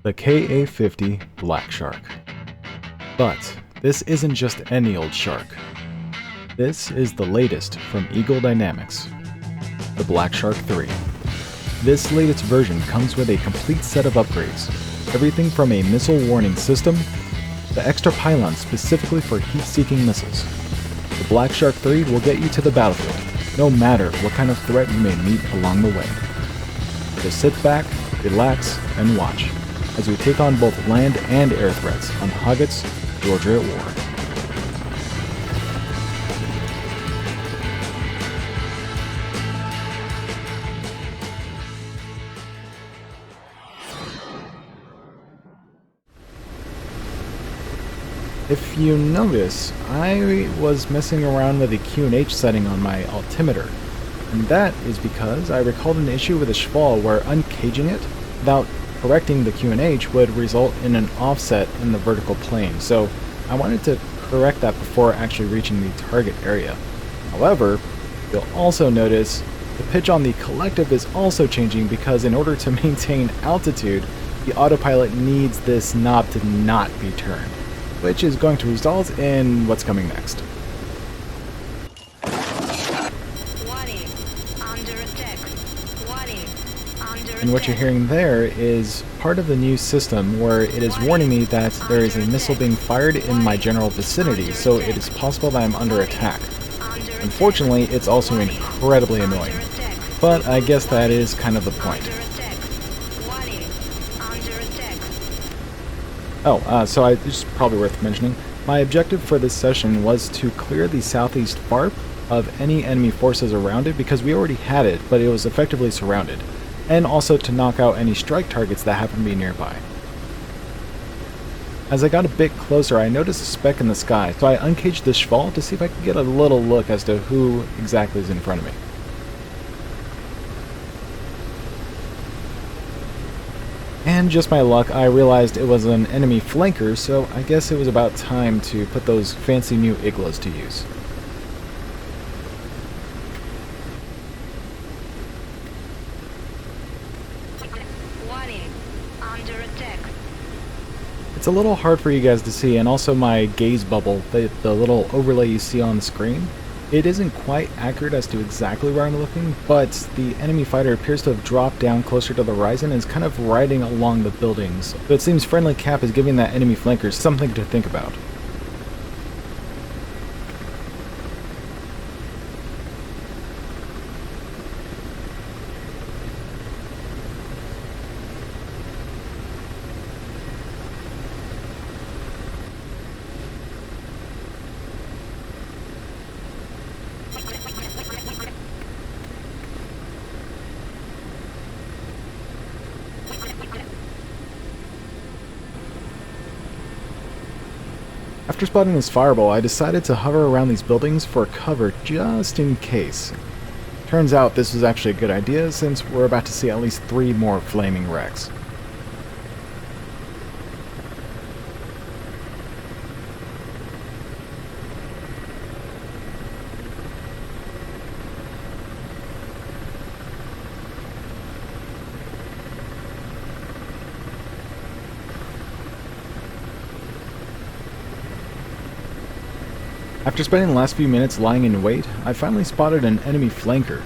the Ka-50 Black Shark. But this isn't just any old shark. This is the latest from Eagle Dynamics, the Black Shark 3. This latest version comes with a complete set of upgrades, everything from a missile warning system to extra pylons specifically for heat-seeking missiles. The Black Shark 3 will get you to the battlefield, no matter what kind of threat you may meet along the way. Just sit back, relax, and watch as we take on both land and air threats on Hoggett's Georgia at War. If you notice, I was messing around with the Q&H setting on my altimeter, and that is because I recalled an issue with the Shkval where uncaging it without correcting the Q&H would result in an offset in the vertical plane, so I wanted to correct that before actually reaching the target area. However, you'll also notice the pitch on the collective is also changing because in order to maintain altitude, the autopilot needs this knob to not be turned, which is going to result in what's coming next. And what you're hearing there is part of the new system where it is warning me that there is a missile being fired in my general vicinity, so it is possible that I'm under attack. Unfortunately, it's also incredibly annoying, but I guess that is kind of the point. So it's probably worth mentioning, my objective for this session was to clear the southeast FARP of any enemy forces around it because we already had it, but it was effectively surrounded, and also to knock out any strike targets that happen to be nearby. As I got a bit closer, I noticed a speck in the sky, so I uncaged the Shkval to see if I could get a little look as to who exactly is in front of me. And just my luck, I realized it was an enemy flanker, so I guess it was about time to put those fancy new Iglas to use. It's a little hard for you guys to see, and also my gaze bubble, the little overlay you see on the screen, it isn't quite accurate as to exactly where I'm looking, but the enemy fighter appears to have dropped down closer to the horizon and is kind of riding along the buildings. So it seems friendly cap is giving that enemy flanker something to think about. After spotting this fireball, I decided to hover around these buildings for cover just in case. Turns out this was actually a good idea since we're about to see at least 3 more flaming wrecks. After spending the last few minutes lying in wait, I finally spotted an enemy flanker,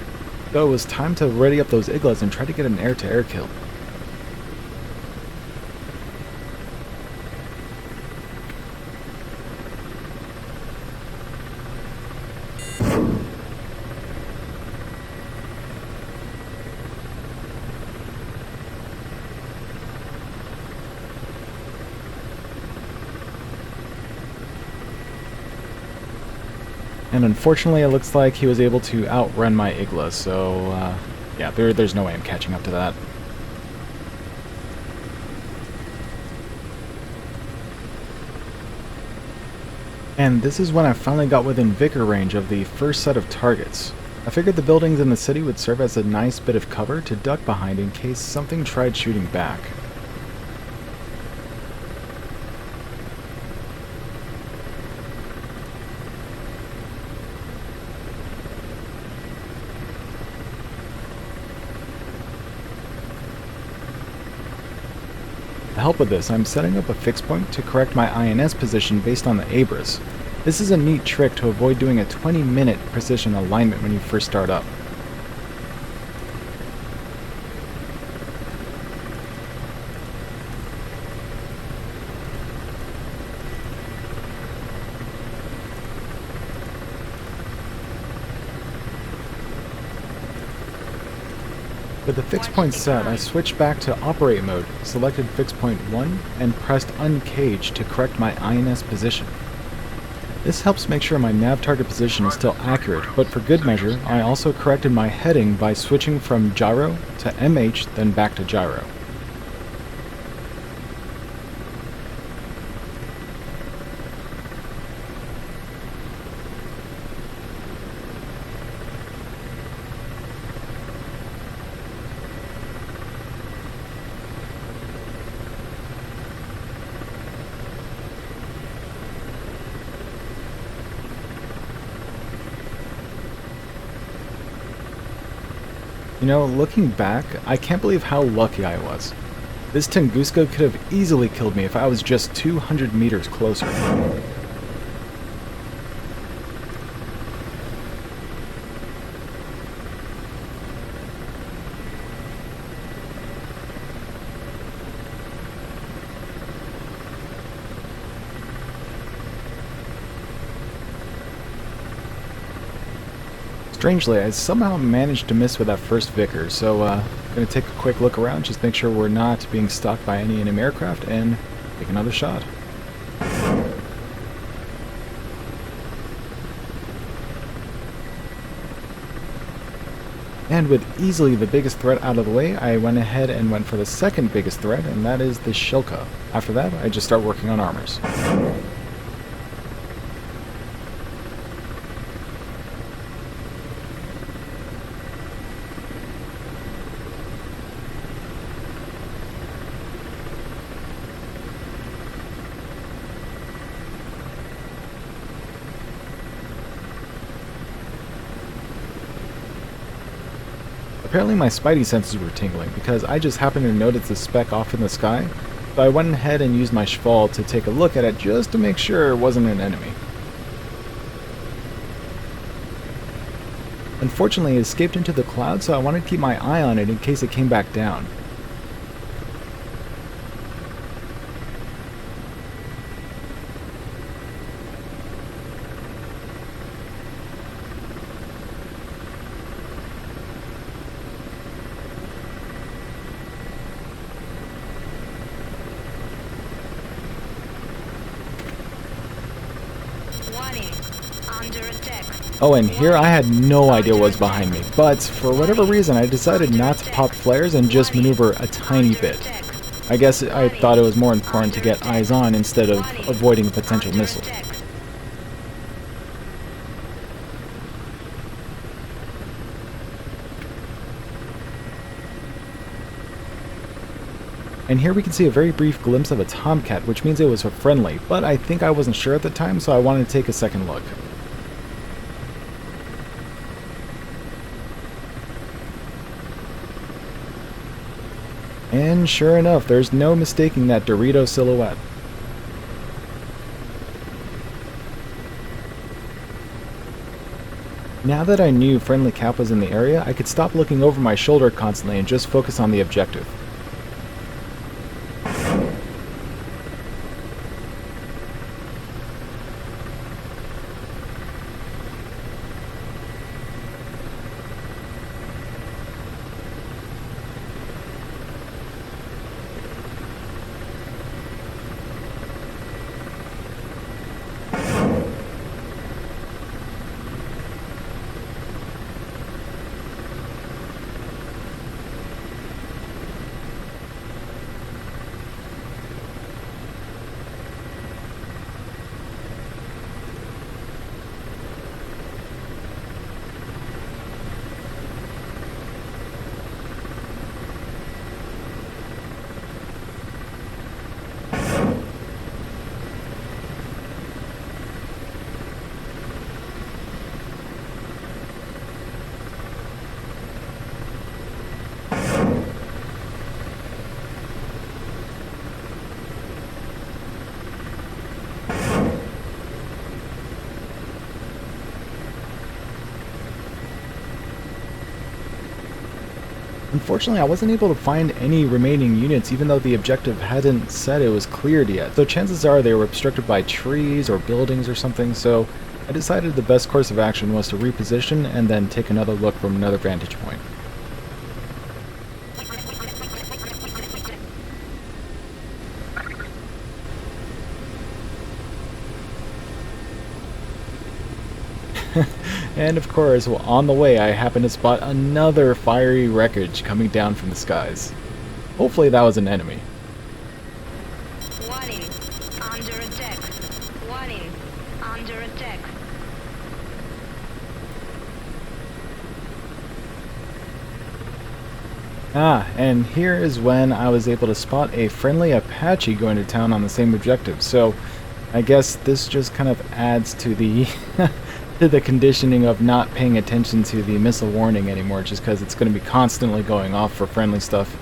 so it was time to ready up those Iglas and try to get an air-to-air kill. And unfortunately, it looks like he was able to outrun my Igla, so yeah, there's no way I'm catching up to that. And this is when I finally got within Vicar range of the first set of targets. I figured the buildings in the city would serve as a nice bit of cover to duck behind in case something tried shooting back. To help with this, I'm setting up a fixed point to correct my INS position based on the Abras. This is a neat trick to avoid doing a 20-minute precision alignment when you first start up. With the fixed point set, I switched back to operate mode, selected fixed point 1, and pressed uncage to correct my INS position. This helps make sure my nav target position is still accurate, but for good measure, I also corrected my heading by switching from gyro to MH, then back to gyro. You know, looking back, I can't believe how lucky I was. This Tunguska could have easily killed me if I was just 200 meters closer. Strangely, I somehow managed to miss with that first Vickers, so I'm going to take a quick look around, just make sure we're not being stalked by any enemy aircraft, and take another shot. And with easily the biggest threat out of the way, I went ahead and went for the second biggest threat, and that is the Shilka. After that, I just start working on armors. Apparently my spidey senses were tingling because I just happened to notice the speck off in the sky, so I went ahead and used my Shval to take a look at it just to make sure it wasn't an enemy. Unfortunately, it escaped into the cloud, so I wanted to keep my eye on it in case it came back down. Oh, and here I had no idea what was behind me, but for whatever reason I decided not to pop flares and just maneuver a tiny bit. I guess I thought it was more important to get eyes on instead of avoiding a potential missile. And here we can see a very brief glimpse of a Tomcat, which means it was a friendly, but I think I wasn't sure at the time, so I wanted to take a second look. And sure enough, there's no mistaking that Dorito silhouette. Now that I knew friendly Cap was in the area, I could stop looking over my shoulder constantly and just focus on the objective. Unfortunately, I wasn't able to find any remaining units even though the objective hadn't said it was cleared yet, so chances are they were obstructed by trees or buildings or something, so I decided the best course of action was to reposition and then take another look from another vantage point. And of course, on the way I happened to spot another fiery wreckage coming down from the skies. Hopefully that was an enemy. Warning, under attack. Warning, under attack. Ah, and here is when I was able to spot a friendly Apache going to town on the same objective, so I guess this just kind of adds to the to the conditioning of not paying attention to the missile warning anymore, just because it's going to be constantly going off for friendly stuff.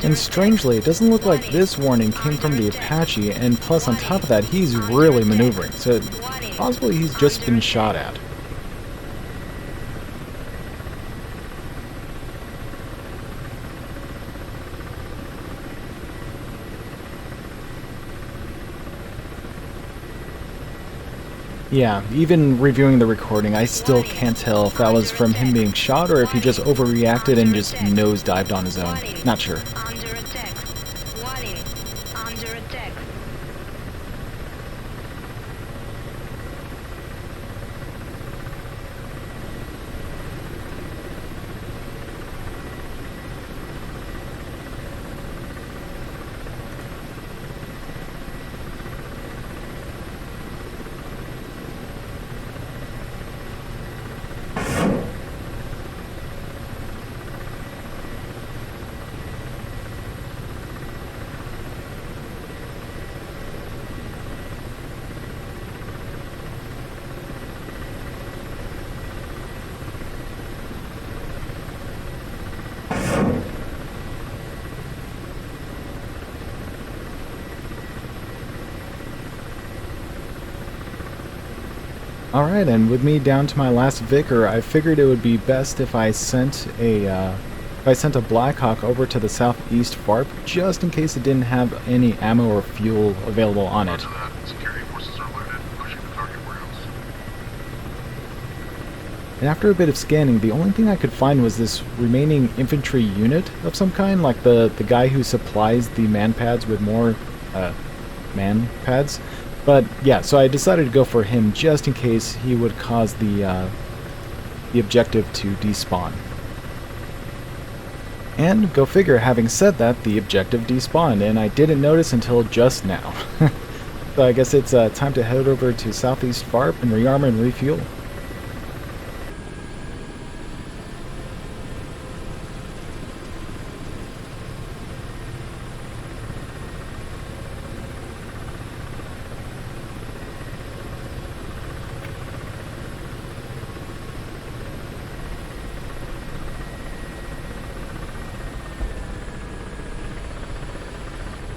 And strangely, it doesn't look like this warning came from the Apache, and plus on top of that, he's really maneuvering, so possibly he's just been shot at. Yeah, even reviewing the recording, I still can't tell if that was from him being shot or if he just overreacted and just nosedived on his own. Not sure. Under attack. Warning, under attack. Alright, and with me down to my last Vicar, I figured it would be best if I sent a Blackhawk over to the southeast FARP, just in case it didn't have any ammo or fuel available on it. And after a bit of scanning, the only thing I could find was this remaining infantry unit of some kind, like the guy who supplies the man pads with more man pads. But yeah, so I decided to go for him just in case he would cause the objective to despawn. And go figure, having said that, the objective despawned, and I didn't notice until just now. So I guess it's time to head over to Southeast FARP and rearm and refuel.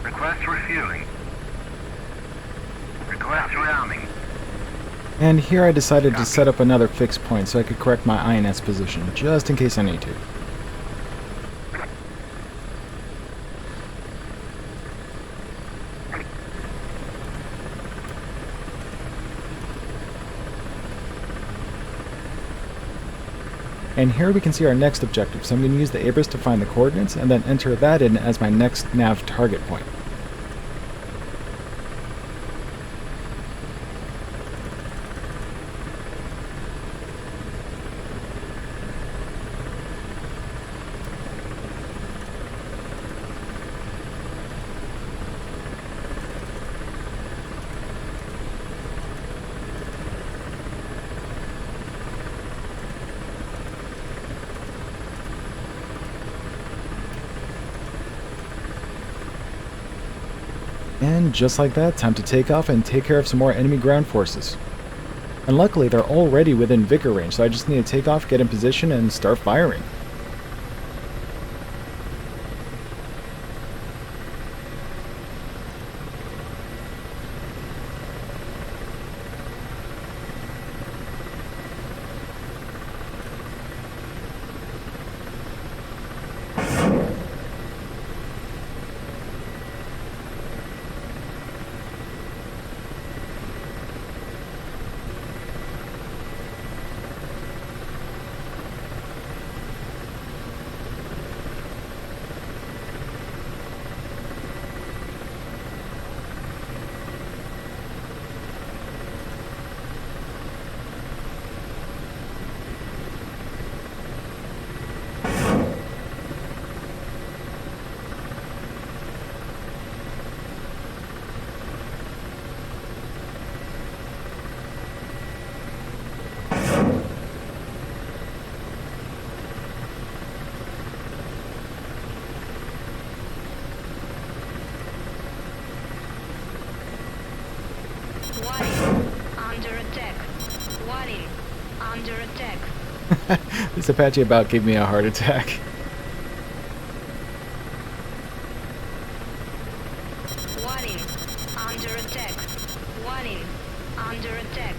Request refueling. Request rearming. And here I decided to set up another fixed point so I could correct my INS position, just in case I need to. And here we can see our next objective, so I'm going to use the Abris to find the coordinates and then enter that in as my next nav target point. And just like that, time to take off and take care of some more enemy ground forces. And luckily, they're already within Vicar range, so I just need to take off, get in position, and start firing. Under attack. This Apache about gave me a heart attack. Warning. Under attack. Warning. Under attack.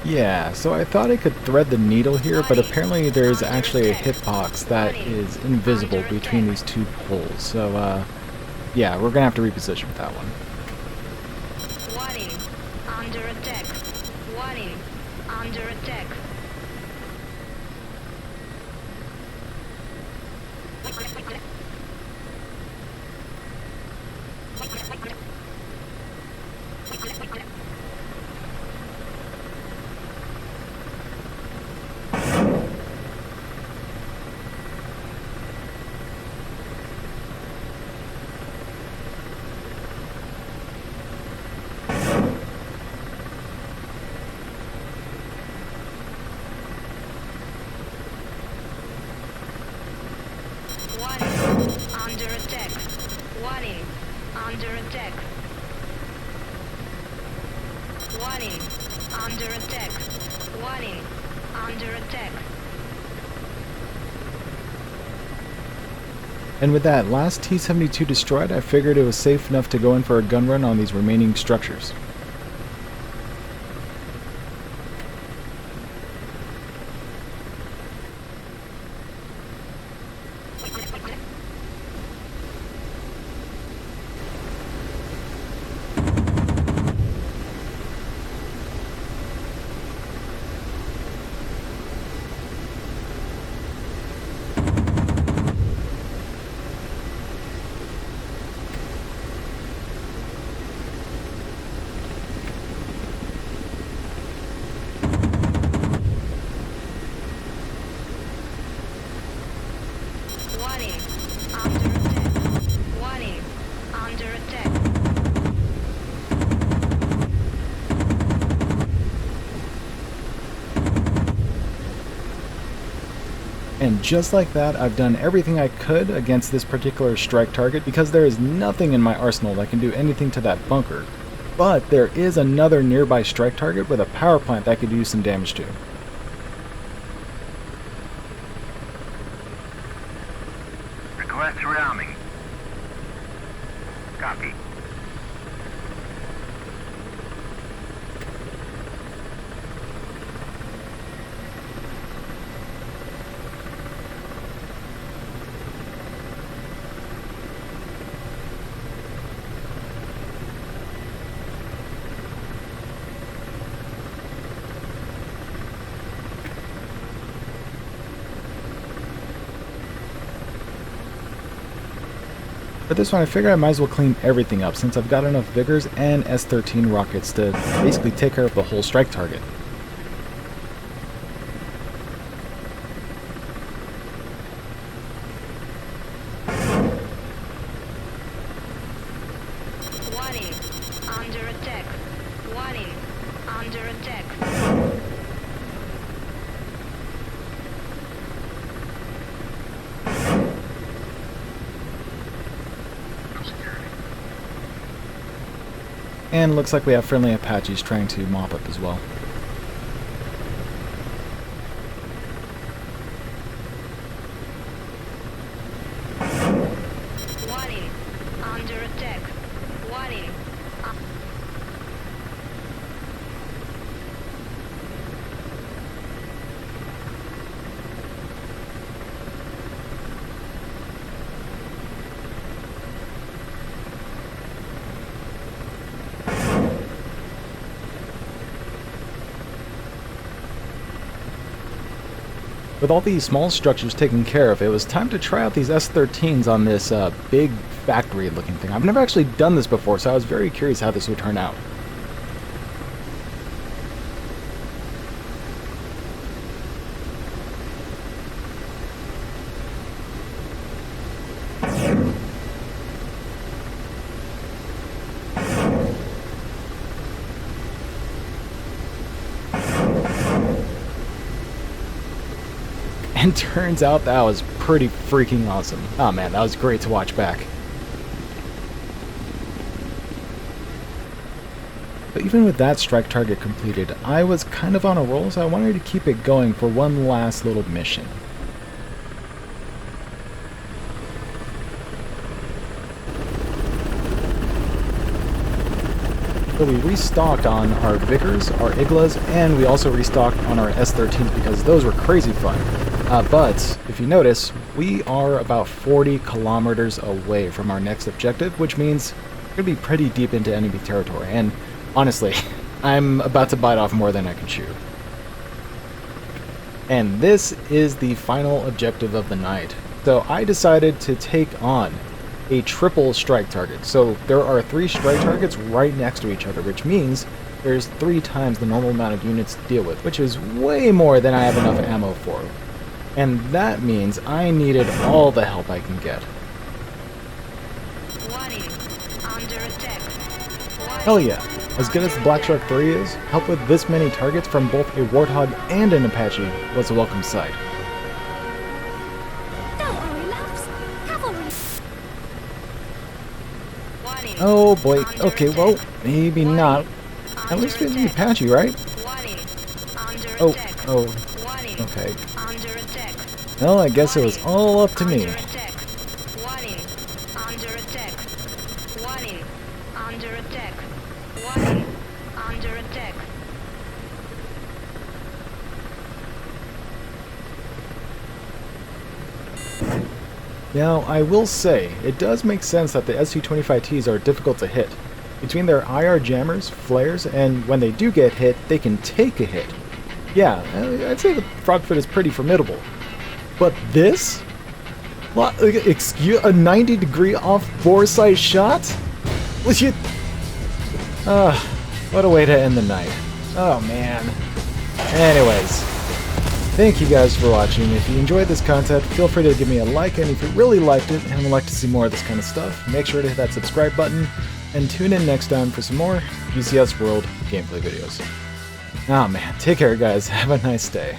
Yeah, so I thought I could thread the needle here, but apparently there's actually a hitbox that is invisible between these two poles. So, yeah, we're gonna have to reposition with that one. Warning. Under attack. Warning. Under attack. Under attack. Warning. Under attack. Warning. Under attack. Warning. Under attack. And with that last T-72 destroyed, I figured it was safe enough to go in for a gun run on these remaining structures. Warning. Under attack. Warning. Under attack. And just like that, I've done everything I could against this particular strike target because there is nothing in my arsenal that can do anything to that bunker. But there is another nearby strike target with a power plant that could do some damage to. Request rearming. Copy. For this one, I figure I might as well clean everything up since I've got enough Vigors and S-13 rockets to basically take care of the whole strike target. Warning. Under attack. Warning. Under attack. And looks like we have friendly Apaches trying to mop up as well. Warning. Under attack. Warning. With all these small structures taken care of, it was time to try out these S-13s on this big factory-looking thing. I've never actually done this before, so I was very curious how this would turn out. And turns out that was pretty freaking awesome. Oh man, that was great to watch back. But even with that strike target completed, I was kind of on a roll, so I wanted to keep it going for one last little mission. So we restocked on our Vigors, our Iglas, and we also restocked on our S-13s because those were crazy fun. But, if you notice, we are about 40 kilometers away from our next objective, which means we're going to be pretty deep into enemy territory, and honestly, I'm about to bite off more than I can chew. And this is the final objective of the night. So I decided to take on a triple strike target. So there are 3 strike targets right next to each other, which means there's 3 times the normal amount of units to deal with, which is way more than I have enough ammo for. And that means I needed all the help I can get. Warning. Under attack. Warning. Hell yeah. As good as the Black Shark 3 is, help with this many targets from both a Warthog and an Apache was a welcome sight. Don't worry, loves. Cavalry. Warning. Oh boy, Under okay, attack. well, maybe not. At Under least we have the attack. Apache, right? Warning. Under Oh, attack. oh, Warning. okay. Under attack. Well, I guess it was all up to me. Under attack. Warning. Under attack. Warning. Under attack. Warning. Under attack. Now, I will say, it does make sense that the SU-25Ts are difficult to hit. Between their IR jammers, flares, and when they do get hit, they can take a hit. Yeah, I'd say the Frogfoot is pretty formidable. But this? What, excuse, a 90-degree off-bore sight shot? Legit. What a way to end the night. Oh man. Anyways, thank you guys for watching. If you enjoyed this content, feel free to give me a like, and if you really liked it and would like to see more of this kind of stuff, make sure to hit that subscribe button, and tune in next time for some more DCS World gameplay videos. Oh man, take care guys, have a nice day.